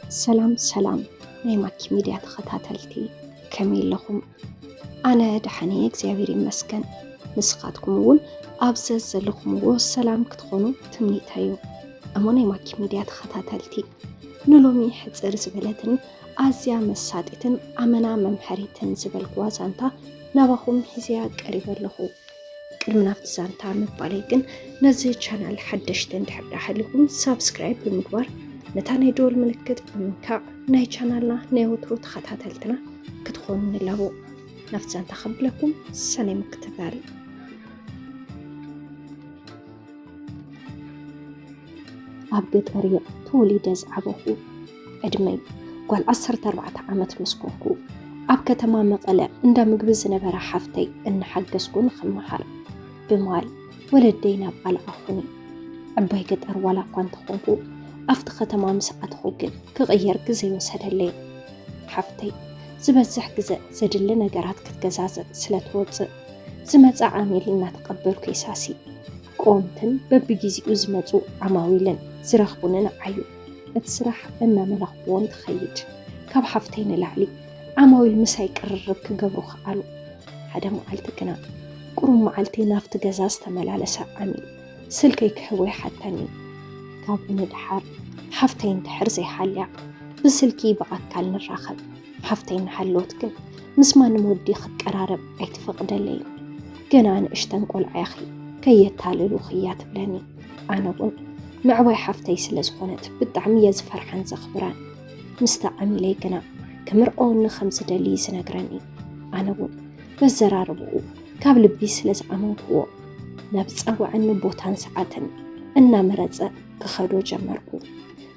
سلام ናይ ማኪ ሚድያ ተኸታተልቲ ከመይ ኣለኹም? ኣነ ድሓነ እግዚአብሔር ይመስገን። ንስኻትኩም እውን ኣብዚ ዘለኹምዎ ሰላም ክትኾኑ ትምኒተዩ። እሞ ናይ ማኪ ሚድያ ተኸታተልቲ ንሎሚ ሕፅር ዝበለትን ኣዝያ መሳጢትን ኣመና መምሐሪትን ዝበልክዋ ዛንታ ናባኹም ሒዝያ ቀሪበ ኣለኹ። ቅድሚ ናብቲ ዛንታ ምባለይ ግን ነዚ ቻናል ሓደሽቲ እንድሕር ዳሓሊኩም ሳብስክራይብ ብምግባር ነታ ናይ ደወል ምልክት ብምንካዕ ናይ ቻናልና ናይ ወትሮ ተኸታተልትና ክትኾኑ ንላቦ። ናብቲ ዛንታ ከብለኩም ሰናይ ምክትታል። ኣብ ገጠር ተወሊደ ዝዓበኹ ዕድመይ ጓል 14 ዓመት መስኮንኩ ኣብ ከተማ መቐለ እንዳ ምግቢ ዝነበረ ሓፍተይ እናሓገዝኩ ንኽመሃር ብመዋል ወለደይ ናብ ኣልኣኹኒ። ዕባይ ገጠር ዋላ እኳ እንተኾንኩ ኣብቲ ከተማ ምስ ኣትኹ ግን ክቕየር ግዜ ይወሰደለይ። ሓፍተይ ዝበዝሕ ግዜ ዘድሊ ነገራት ክትገዛዝእ ስለትወፅእ ዝመፃ ዓሚል እናተቐበልኩ ይሳሲ። ቆምትን በቢግዚኡ ዝመፁ ዓማዊልን ዝረኽቡንን ዓዩ እቲ ስራሕ እናመላኽብዎን ትኸይድ። ካብ ሓፍተይ ንላዕሊ ዓማዊል ምሳይ ቅርርብ ክገብሩ ክኣሉ። ሓደ መዓልቲ ግና ቁሩብ መዓልቲ ናፍቲ ገዛ ዝተመላለሰ ዓሚል ስልከይ ክሕወይ ሓተኒ። ካብ ንድሓር ሓፍተይ እንድሕር ዘይሓልያ ብስልኪ ብኣካል ንራኸብ። ሓፍተይ እናሓለወት ግን ምስ ማንም ወዲ ክትቀራረብ ኣይትፈቕደለይን። ገና ንእሽተን ቆልዓ ያኺ ከየታልሉ ክያ ትብለኒ። ኣነ እውን ምዕባይ ሓፍተይ ስለ ዝኾነት ብጣዕሚ እየ ዝፈርሓን ዘኽብራን። ምስቲ ዓሚለይ ግና ክምርዖኒ ከም ዝደሊ ዝነግረኒ። ኣነ እውን በዘራርብኡ ካብ ልቢ ስለ ዝኣመንክዎ ናብ ፀዋዕኒ ቦታን ሰዓትን እናመረፀ ክኸዶ ጀመርኩ።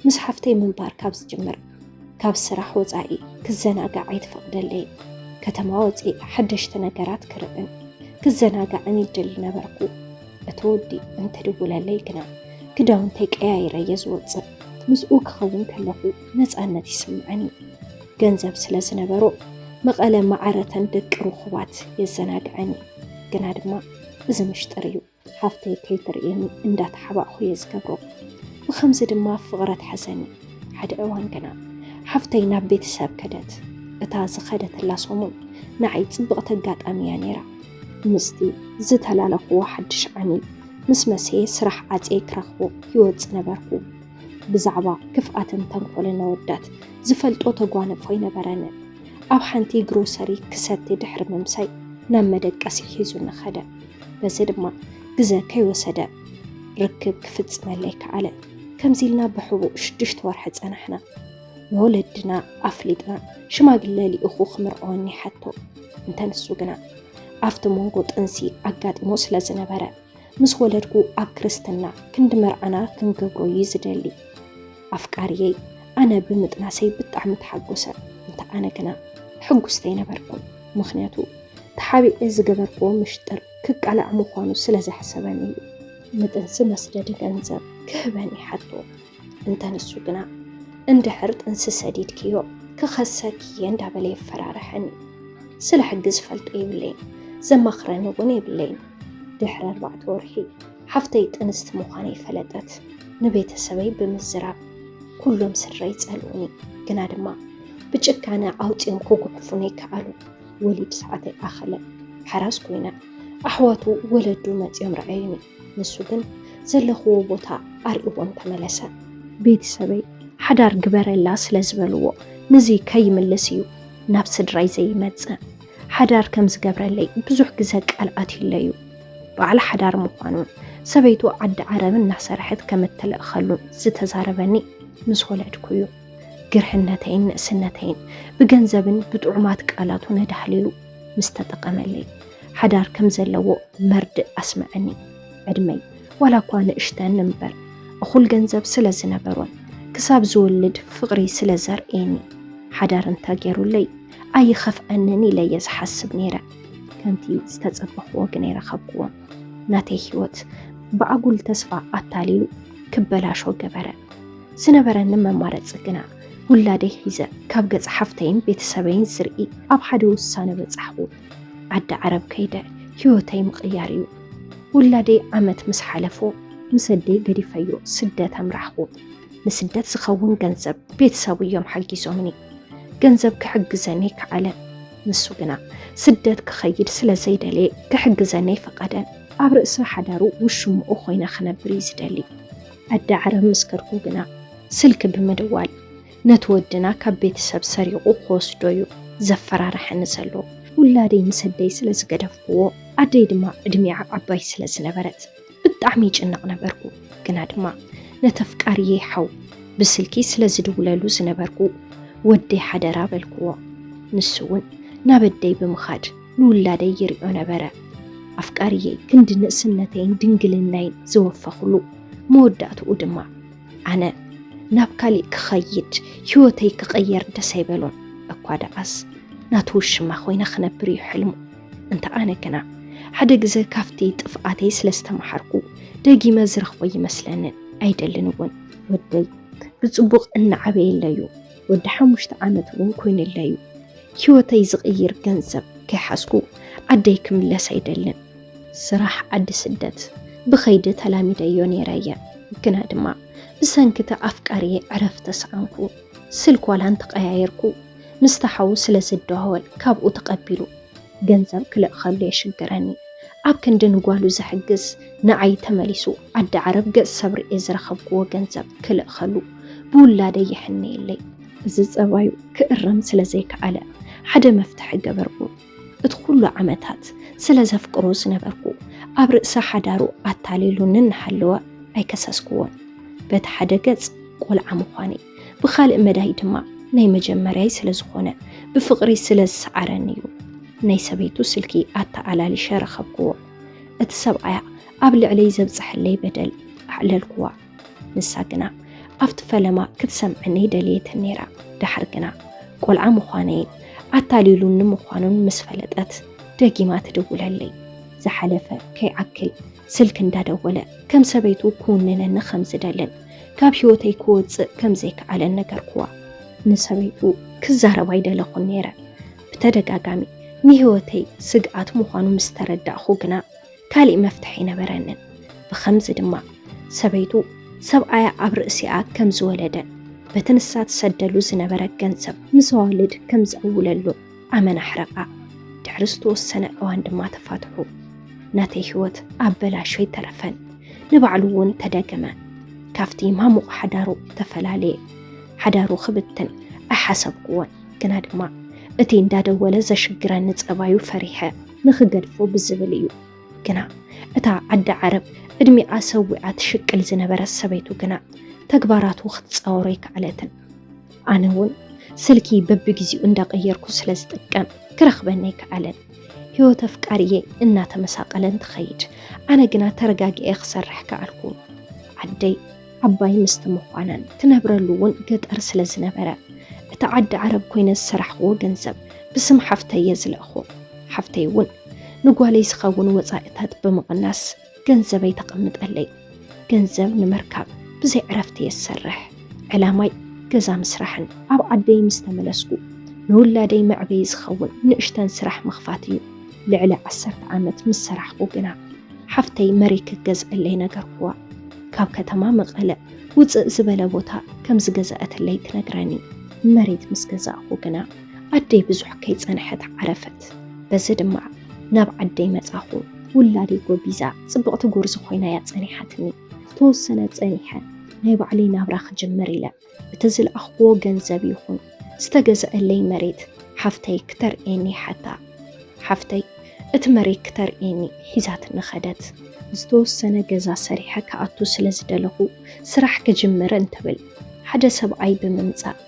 ምስ ሓፍተይ ምንባር ካብ ዝጅምር ካብ ስራሕ ወፃኢ ክዘናጋዕ ኣይትፈቕደለይን። ከተማ ወፂእ ሓደሽቲ ነገራት ክርእን ክዘናጋዕን ይደሊ ነበርኩ። እቲ ወዲ እንተድውለለይ ግና ክዳውንተይ ቀያይረ እየ ዝወፅእ። ምስኡ ክኸውን ከለኹ ነፃነት ይስምዐኒ። ገንዘብ ስለ ዝነበሮ መቐለ ማዕረተን ደቂ ርኹባት የዘናግዐኒ። ግና ድማ እዚ ምሽጥር እዩ ሓፍተይ ከይትርእየኒ እንዳተሓባእኹ እየ ዝገብሮ። ብኸምዚ ድማ ፍቕረት ሓዘኒ። ሓደ እዋን ግና ሓፍተይ ናብ ቤተሰብ ከደት። እታ ዝኸደተላ ሰሙን ንዓይ ፅብቕቲ ኣጋጣሚ እያ ነይራ። ምስቲ ዝተላለኽዎ ሓድሽ ዓሚል ምስ መሰየ ስራሕ ዓፀይ ክረኽቦ ይወፅእ ነበርኩ። ብዛዕባ ክፍኣትን ተንኮልን ኣወዳት ዝፈልጦ ተጓነፎ ይነበረኒ። ኣብ ሓንቲ ግሮሰሪ ክሰቲ ድሕሪ ምምሳይ ናብ መደቀሲ ሒዙ ንኸደ። በዚ ድማ ግዜ ከይወሰደ ርክብ ክፍፅመለይ ከኣለ። ከምዚ ኢልና ብሕቡእ 6 ወርሒ ፀናሕና። ንወለድና ኣፍሊጥና ሽማግለ ሊኢኹ ክምርዖኒ ሓቶ። እንተንሱ ግና ኣብቲ መንጎ ጥንሲ ኣጋጢሞ ስለ ዝነበረ ምስ ወለድኩ ኣብ ክርስትና ክንዲ መርዓና ክንገብሮ እዩ ዝደሊ። ኣፍቃርየይ ኣነ ብምጥናሰይ ብጣዕሚ ተሓጎሰ። እንተ ኣነ ግና ሕጉስተይ ነበርኩም። ምክንያቱ ተሓቢኤ ዝገበርክዎ ምሽጥር ክቃላዕ ምዃኑ ስለ ዘሕሰበኒ እዩ። ንጥንሲ መስደዲ ገንዘብ ክህበኒ ሓቶ። እንተንሱ ግና እንድሕር ጥንሲ ሰዲድክዮ ክኸሰክየ እንዳበለ የፈራርሐኒ። ስለ ሕጊ ዝፈልጦ የብለይን፣ ዘማኽረኒ እውን የብለይን። ድሕሪ 4 ወርሒ ሓፍተይ ጥንስቲ ምዃነ ይፈለጠት። ንቤተሰበይ ብምዝራብ ኩሎም ስድረይ ፀልኡኒ። ግና ድማ ብጭካነ ኣውፂኦም ክጉሕፉኒ ይከኣሉ። ወሊድ ሰዓተይ ኣኸለ ሓራስ ኮይነ ኣሕዋቱ ወለዱ መፂኦም ረኣዩኒ። ንሱ ግን ዘለኽዎ ቦታ ኣርእዎም ተመለሰ። ቤተሰበይ ሓዳር ግበረላ ስለ ዝበልዎ ንዚ ከይምልስ እዩ ናብ ስድራይ ዘይመፅእ። ሓዳር ከም ዝገብረለይ ብዙሕ ግዜ ቃልኣት ይለዩ። በዓል ሓዳር ምዃኑን ሰበይቱ ዓዲ ዓረብ እናሰርሐት ከም እትልእኸሉን ዝተዛረበኒ ምስ ወለድኩ እዩ። ግርሕነተይን ንእስነተይን ብገንዘብን ብጥዑማት ቃላቱ ነዳህሊሉ ምስ ተጠቐመለይ ሓዳር ከም ዘለዎ መርድእ ኣስመዐኒ። ዕድመይ ዋላ እኳ ንእሽተን እምበር እኹል ገንዘብ ስለ ዝነበሮን ክሳብ ዝወልድ ፍቕሪ ስለ ዘርእየኒ ሓዳር እንተገይሩለይ ኣይኸፍአንን ኢለ እየ ዝሓስብ ነይረ። ከምቲ ዝተፀበኽዎ ግን ይረኸብክዎ። ናተይ ህይወት ብኣጉል ተስፋ ኣታሊሉ ክበላሾ ገበረ። ዝነበረኒ መማረፂ ግና ውላደይ ሒዘ ካብ ገጽ ሓፍተይን ቤተሰበይን ዝርኢ ኣብ ሓደ ውሳነ በጻሕኩ። ዓዲ ዓረብ ከይደ ህይወተይ ምቕያር እዩ። ውላደይ ዓመት ምስ ሓለፎ ምሰደይ ገዲፈዮ ስደት ኣምራሕኩ። ንስደት ዝኸውን ገንዘብ ቤተሰቡ እዮም ሓጊሶምኒ ገንዘብ ክሕግዘኒ ከዓለ ንሱ ግና ስደት ክኸይድ ስለ ዘይደለየ ክሕግዘኒ ፈቐደን ኣብ ርእሲ ሓዳሩ ውሽምኡ ኮይነ ክነብር ይዝደሊ ኣደ ዓረብ ምስከርኩ ግና ስልኪ ብምድዋል ነቲ ወድና ካብ ቤተሰብ ሰሪቑ ክወስዶዩ ዘፈራርሐኒ ዘሎ ውላደይ ምሰደይ ስለ ዝገደፍክዎ ኣደይ ድማ ዕድሚዓ ዓባይ ስለ ዝነበረት ብጣዕሚ ይጭነቕ ነበርኩ ግና ድማ ነተፍቃርየ ሓው ብስልኪ ስለ ዝድውለሉ ዝነበርኩ ወደይ ሓደራ በልክዎ ንሱ እውን ናብ ኣደይ ብምኻድ ንውላደይ ይሪኦ ነበረ ኣፍቃርየ ክንዲ ንእስነተይን ድንግልናይን ዝወፈኽሉ መወዳእትኡ ድማ ኣነ ናብ ካሊእ ክኸይድ ህይወተይ ክቐየር ደስ ኣይበሎን እኳ ደኣስ ናቱ ውሽማ ኮይነ ክነብር እዩ ሕልሙ እንተ ኣነ ግና ሓደ ግዜ ካፍቲ ጥፍኣተይ ስለ ዝተመሓርኩ ደጊመ ዝረኽቦ ይመስለንን ኣይደልን እውን ወደይ ብፅቡቕ እናዓበየለዩ ወዲ 5 ዓመት እውን ኮይኑለዩ ህይወተይ ዝቕይር ገንዘብ ከይሓስኩ ዓደይ ክምለስ ኣይደልን ስራሕ ዓዲ ስደት ብኸይዲ ተላሚደዮ ነይረየ ግና ድማ ብሰንኪቲ ኣፍቃርየ ዕረፍ ተሰኣንኩ ስልክ ዋላ እንተቀያየርኩ ምስተሓው ስለ ዝደዋወል ካብኡ ተቐቢሉ ገንዘብ ክልእኸሉ የሽግረኒ ኣብ ክንዲ ንጓሉ ዘሕግዝ ንዓይ ተመሊሱ ዓዲ ዓረብ ገጽ ሰብሪ ዝረኸብክዎ ገንዘብ ክልእኸሉ ብውላደይ ይሕነየለይ እዚ ፀባዩ ክእረም ስለ ዘይከኣለ ሓደ መፍትሒ ገበርኩ እቲ ኩሉ ዓመታት ስለ ዘፍቅሮ ዝነበርኩ ኣብ ርእሲ ሓዳሩ ኣታሊሉን እናሃለወ ኣይከሰስክዎን በቲ ሓደ ገጽ ቆልዓ ምዃነይ ብኻልእ መዳይ ድማ ናይ መጀመርያይ ስለ ዝኾነ ብፍቕሪ ስለ ዝሰዓረኒ እዩ ናይ ሰበይቱ ስልኪ ኣተኣላሊሸ ረኸብክዎ እቲ ሰብኣያ ኣብ ልዕለይ ዘብፅሐለይ በደል ኣዕለልክዋ ንሳ ግና ኣብቲ ፈለማ ክትሰምዐኒ ደልየትን ነይራ ድሓር ግና ቆልዓ ምዃነይን ኣታሊሉን ምዃኑን ምስ ፈለጠት ደጊማ ትድውለለይ ዝሓለፈ ከይዓክል ስልክ እንዳደወለ ከም ሰበይቱ ክውንነኒ ከም ዝደልን ካብ ህይወተይ ክወፅእ ከም ዘይከኣለን ነገርክዋ ንሰበይቱ ክዛረባ ይደለኹን ነይረ ብተደጋጋሚ ንህይወተይ ስግኣት ምዃኑ ምስ ተረዳእኹ ግና ካሊእ መፍትሒ ነበረንን ብኸምዚ ድማ ሰበይቱ ሰብኣያ ኣብ ርእሲኣ ከም ዝወለደ በቲ ንሳ ትሰደሉ ዝነበረ ገንዘብ ምስ ዋልድ ከም ዝዕውለሉ ኣመና ሕረቓ ድሕሪ ዝተወሰነ እዋን ድማ ተፋትሑ ናተይ ህይወት ኣበላሾ ይተረፈን ንባዕሉ እውን ተደገመ ካፍቲ ማሙቕ ሓዳሩ ተፈላለየ ሓዳሩ ክብትን ኣሓሰብክዎን ግና ድማ እቲ እንዳደወለ ዘሽግረኒ ፀባዩ ፈሪሐ ንኽገድፎ ብዝብል እዩ ግና እታ ዓዲ ዓረብ ዕድሚኣ ሰዊዓ ትሽቅል ዝነበረ ሰበይቱ ግና ተግባራቱ ክትፃወሮ ይከኣለትን ኣነ እውን ስልኪ በቢግዚኡ እንዳቀየርኩ ስለ ዝጥቀም ክረኽበኒ ይከኣለን ህይወት ኣፍቃርየ እናተመሳቀለን ትኸይድ ኣነ ግና ተረጋጊኤ ክሰርሕ ከኣልኩ ዓደይ ዓባይ ምስቲ ምዃናን ትነብረሉ እውን ገጠር ስለ ዝነበረ እቲ ዓዲ ዓረብ ኮይነ ዝሰራሕክዎ ገንዘብ ብስም ሓፍተየ ዝለእኹ ሓፍተይ እውን ንጓለይ ዝኸውን ወፃኢታት ብምቕናስ ገንዘበይ ተቐምጠለይ ገንዘብ ንምርካብ ብዘይ ዕረፍቲ የሰርሕ ዕላማይ ገዛ ምስራሕን ኣብ ዓደይ ምስ ተመለስኩ ንውላደይ መዕበይ ዝኸውን ንእሽተን ስራሕ ምኽፋት እዩ ልዕሊ 10 ዓመት ምስ ሰራሕኩ ግና ሓፍተይ መሬት ክገዝአለይ ነገርክዋ ካብ ከተማ መቐለ ውፅእ ዝበለ ቦታ ከም ዝገዛእትለይ ትነግረኒ መሬት ምስ ገዛእኹ ግና ኣደይ ብዙሕ ከይፀንሐት ዓረፈት በዚ ድማ ናብ ዓደይ መጻኹ ውላደይ ጎቢዛ ጽቡቕቲ ጎርዚ ኮይና እያ ፀኒሓትኒ ዝተወሰነ ፀኒሐ ናይ ባዕለይ ናብራ ክጅምር ኢለ እቲ ዝለኣኽዎ ገንዘብ ይኹን ዝተገዝአለይ መሬት ሓፍተይ ክተርእየኒ ሓታ ሓፍተይ እቲ መሬት ክተርእየኒ ሒዛትኒ ኸደት ዝተወሰነ ገዛ ሰሪሐ ከኣቱ ስለ ዝደለኹ ስራሕ ክጅምር እንትብል ሓደ ሰብኣይ ብምምጻእ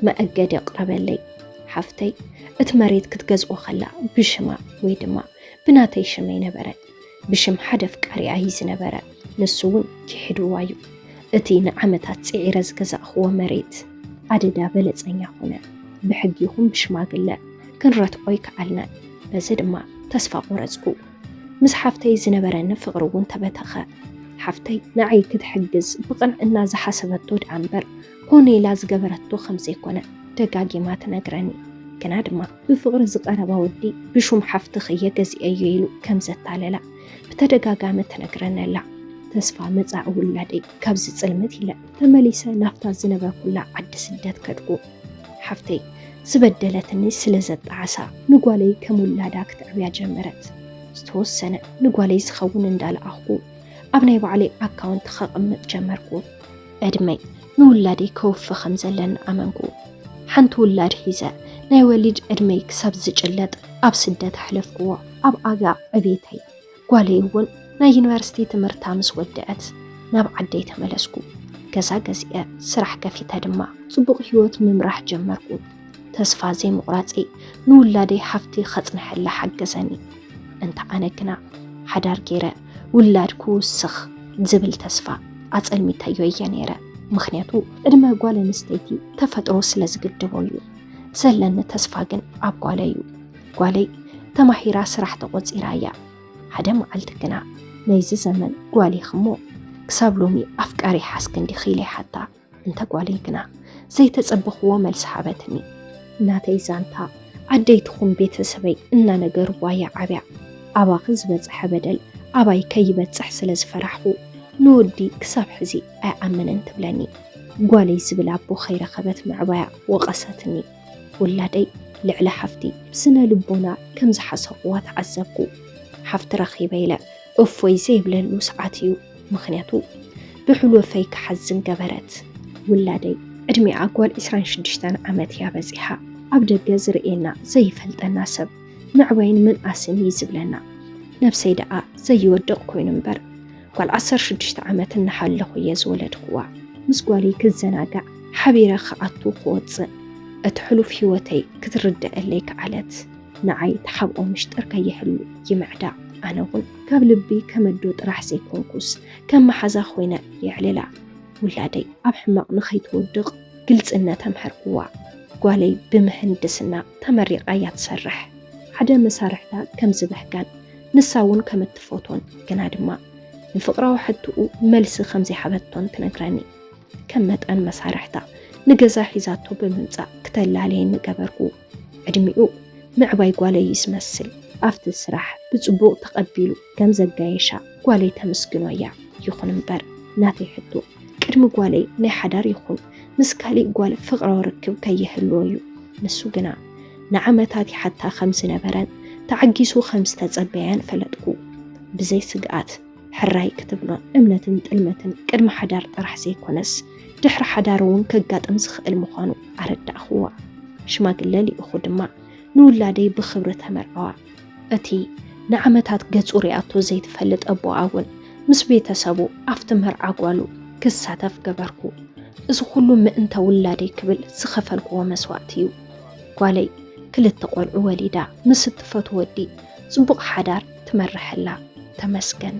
መአገዲ ኣቕረበለይ ሓፍተይ እቲ መሬት ክትገዝኦ ኸላ ብሽማ ወይ ድማ ብናተይ ሽመይ ነበረ ብሽም ሓደ ፍቃሪ ኣይ ዝነበረ ንሱ እውን ክሕድዋ እዩ እቲ ንዓመታት ጽዒረ ዝገዛእኽዎ መሬት ኣደዳ በለፀኛ ኾነ ብሕጊ ይኹን ብሽማግለ ክንረትዖ ይከኣልና በዚ ድማ ተስፋ ቆረፅኩ ምስ ሓፍተይ ዝነበረኒ ፍቕሪ እውን ተበተኸ ሓፍተይ ንዓይ ክትሕግዝ ብቕንዕና ዝሓሰበቶ ዳ እምበር ኮነ ኢላ ዝገበረቶ ከም ዘይኮነ ደጋጊማ ትነግረኒ ግና ድማ ብፍቕሪ ዝቐረባ ወዲ ብሹም ሓፍቲ ኽየ ገዚአዮ ኢሉ ከም ዘታለላ ብተደጋጋሚ ትነግረነላ تسفى مزع ولادي كابز صلمت إلا تمليسة نافتا زنبا كلها عد سدات كدقو حفتي زبدلتني سلزت عسى نقولي كمولادك تعبيا جمرت استوسنة نقولي سخون اندال أخو أبني بعلي أكاونت خقمت جمركو أدمي نولادي كوف خمزلن أمنكو حنت ولاد حيزة نايوليج أدمي كساب زجلت أب سدات حلفكو أب أغا أبيتي قولي ون نا يونيفرسيتي تمرتا مس ودأت ناب عدي تملسكو كزا قزئة سرح كفيتا دما صبوغ حيوت ممرح جمركو تسفى زي مقراطي نولادي حفتي خطن حلا حقزاني انت أنا كنا حدار جيرا ولادكو سخ زبل تسفى أصل ميتايو يانيرا مخنياتو إدما قوال نستيتي تفترو سلزقدبويو سهلن تسفى جن أب قواليو قوالي تماحيرا سرح تقوز إرايا حدا معلتكنا نيزي زمن قوالي خمو كسابلومي أفكاري حاسكن دي خيلي حتى انت قوالي كنا زي تتصبخوا ملس حابتني ناتي زانتا عديتخم بيت سبي إنا نقر وايا عبيع أبا خزبت حبدل أباي كيبت سحسلز فرحو نودي كساب حزي أعمن انت بلاني قوالي زبل أبو خير خبت معبايا وقصتني ولادي لعلى حفتي بسنة لبونا كم زحسقوات عزبكو حفت رخيبي لا أفوي زيب للوس عاتيو مخنياتو بحلو فيك حزن قبرت ولادي أدمي عقوال إسران شدشتان عمت يا بزيحة أبدا قزر إينا زي فلت الناسب معوين من آسن يزبلنا نفسي دعا زي ودق كوين مبر قال 10 شدشت عمت النحال لخو يزولد قوا مسقوالي كالزناقع حبيرا خعطو قوتزن أتحلو في وتي كترد إليك علت نعي تحبقو مشتركة يحلو يمعدا أنا ون قبل بي كمدود راح زي كونكوس كم حزا خوينا يعللا ولادي أبحمق نخيت ودق قلت إنا تمحر قوا قوالي بمهندسنا تمريق آيات سرح حدا مسارحتا كم زبح كان نساون كم التفوتون كنادما نفقرا وحدتو ملس 5 حبتون تنقراني كمت أن مسارحتا نجزا حيزاتو بمنزا كتلالين نقبركو عدميو معباي قوالي يسمسل أفت السراح بصبوق تقبيلو كم زقايشا قوالي تمسكنو يا يخون مبر ناتي حدو كرم قوالي ني حدار يخون مسكالي قوالي فقرا وركب كي يحلويو نسو قنا نعمتاتي حتى 5 نبران تعقيسو 5 تزبيان فلتكو بزي سقات حراي كتبنا امنة تلمة كرم حدار طرح زي كونس دحر حدارون كقات امسخ المخانو أرد أخوة شماق اللالي أخو دما نولادي بخبرة مرعوا أتي نعمتات قد أرياتو زي تفلت أبو عاون مس بيتسابو أفتمر عقوالو كساتف قبركو إذا كلو ما انت ولادي كبل سخفلكو ومسواتيو قوالي كل التقوى العوالي دا مس التفات ودي زبق حدار تمرح الله تمسكن